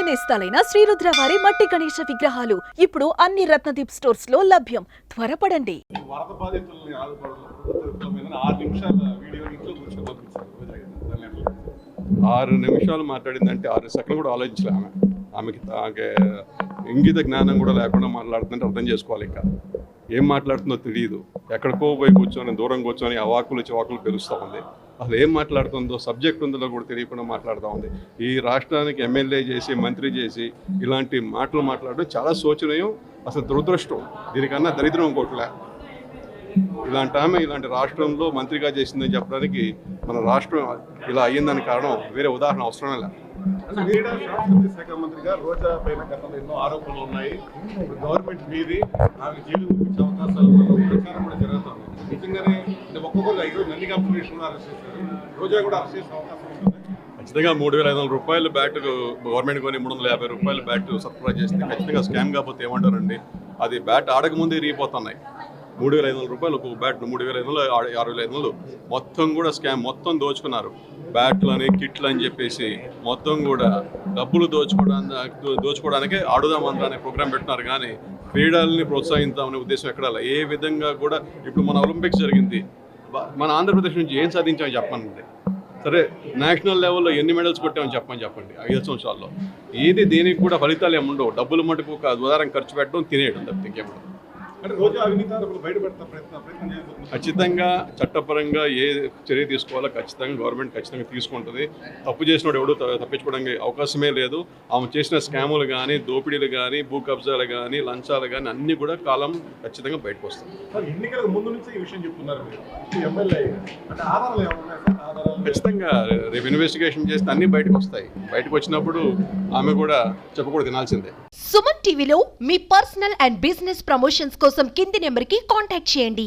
నేస్తాలైన శ్రీరుద్ర వారి మట్టి గణేశ విగ్రహాలు ఇప్పుడు అన్ని రత్నదీప్ స్టోర్స్ లో లభ్యం. త్వరపడండి. వరద బాధితుల్ని ఆదుకోవడం మీద 6 నిమిషాల వీడియో ఇంట్లో కూర్చొని పంపించారు. 6 నిమిషాలు మాట్లాడిందంటే 6 సెకండ్లు కూడా ఆలోచించలే ఆమెకి ఇంగిత జ్ఞానం కూడా లేకుండా మాట్లాడుతుంటే అర్థం చేసుకోవాలి. ఇంకా ఏం మాట్లాడుతుందో తెలియదు. ఎక్కడికో పోయి కూర్చొని దూరం కూర్చొని అవాకులు చివాకులు పెరుస్తూ ఉంది. అసలు ఏం మాట్లాడుతుందో సబ్జెక్ట్ ఉందో కూడా తెలియకుండా మాట్లాడుతూ ఉంది. ఈ రాష్ట్రానికి ఎమ్మెల్యే చేసి మంత్రి చేసి ఇలాంటి మాటలు మాట్లాడడం చాలా శోచనీయం, అసలు దురదృష్టం. దీనికన్నా దరిద్రం ఇంకోట్లే. ఇలాంటి ఆమె ఇలాంటి రాష్ట్రంలో మంత్రిగా చేసిందని చెప్పడానికి మన రాష్ట్రం ఇలా అయ్యిందని కారణం వేరే ఉదాహరణ అవసరమే లేదు. శాఖ మంత్రిగా రోజా పైన గతంలో ఎన్నో ఆరోపణలు ఉన్నాయి. ఇప్పుడు గవర్నమెంట్ మీది ఆమె జైలు పంపించే అవకాశాలు ప్రచారం కూడా జరుగుతుంది. నిజంగానే ఒక్కొక్కరు ఈరోజు నన్ని కంపెనీషన్ అరెస్ట్ చేశారు. రోజా కూడా అరెస్ట్ చేసే అవకాశం ఉంటుంది. ఖచ్చితంగా 3,500 రూపాయలు బ్యాట్ గవర్నమెంట్ కొని 350 రూపాయలు బ్యాట్ సరఫరా చేస్తే ఖచ్చితంగా స్కామ్ కాకపోతే ఏమంటారండి? అది బ్యాట్ ఆడకముందే ఇరిగిపోతున్నాయి. 3,500 రూపాయలు ఒక బ్యాట్, 3,500 6,500 మొత్తం కూడా స్కామ్, మొత్తం దోచుకున్నారు. బ్యాట్లని కిట్లు అని చెప్పేసి మొత్తం కూడా డబ్బులు దోచుకోవడానికే ఆడుదాం అనే ప్రోగ్రాం పెట్టినారు. కానీ క్రీడల్ని ప్రోత్సహిద్దామనే ఉద్దేశం ఎక్కడా. ఏ విధంగా కూడా ఇప్పుడు మన ఒలింపిక్స్ జరిగింది, మన ఆంధ్రప్రదేశ్ నుంచి ఏం సాధించామని చెప్పండి. సరే, నేషనల్ లెవెల్లో ఎన్ని మెడల్స్ కొట్టామని చెప్పండి 5 సంవత్సరాల్లో. ఏది దేనికి కూడా ఫలితాలు ఏముండవు. డబ్బులు మటుకు ఒక ఉదాహరణ ఖర్చు పెట్టడం, తినేయడం తప్పితే ఇంకేముండదు. ఖచ్చితంగా చట్టపరంగా ఏ చర్య తీసుకోవాలో ఖచ్చితంగా గవర్నమెంట్ ఖచ్చితంగా తీసుకుంటుంది. తప్పు చేసినోడు ఎవడు తప్పించుకోవడానికి అవకాశమే లేదు. ఆమె చేసిన స్కాములు కానీ, దోపిడీలు కానీ, భూ కబ్జాలు కానీ, లంచాలు కానీ అన్నీ కూడా కాలం ఖచ్చితంగా బయటకు వస్తాయి. ఎన్నికలకు ముందు నుంచి ఈ విషయం చెప్తున్నారు. ఖచ్చితంగా రేపు ఇన్వెస్టిగేషన్ చేస్తే అన్నీ బయటకు వస్తాయి. బయటకు వచ్చినప్పుడు ఆమె కూడా చెప్పకూడదు, తినాల్సిందే. సుమన్ టీవీలో మీ పర్సనల్ అండ్ బిజినెస్ ప్రమోషన్స్ కోసం కింది నెంబర్కి కాంటాక్ట్ చేయండి.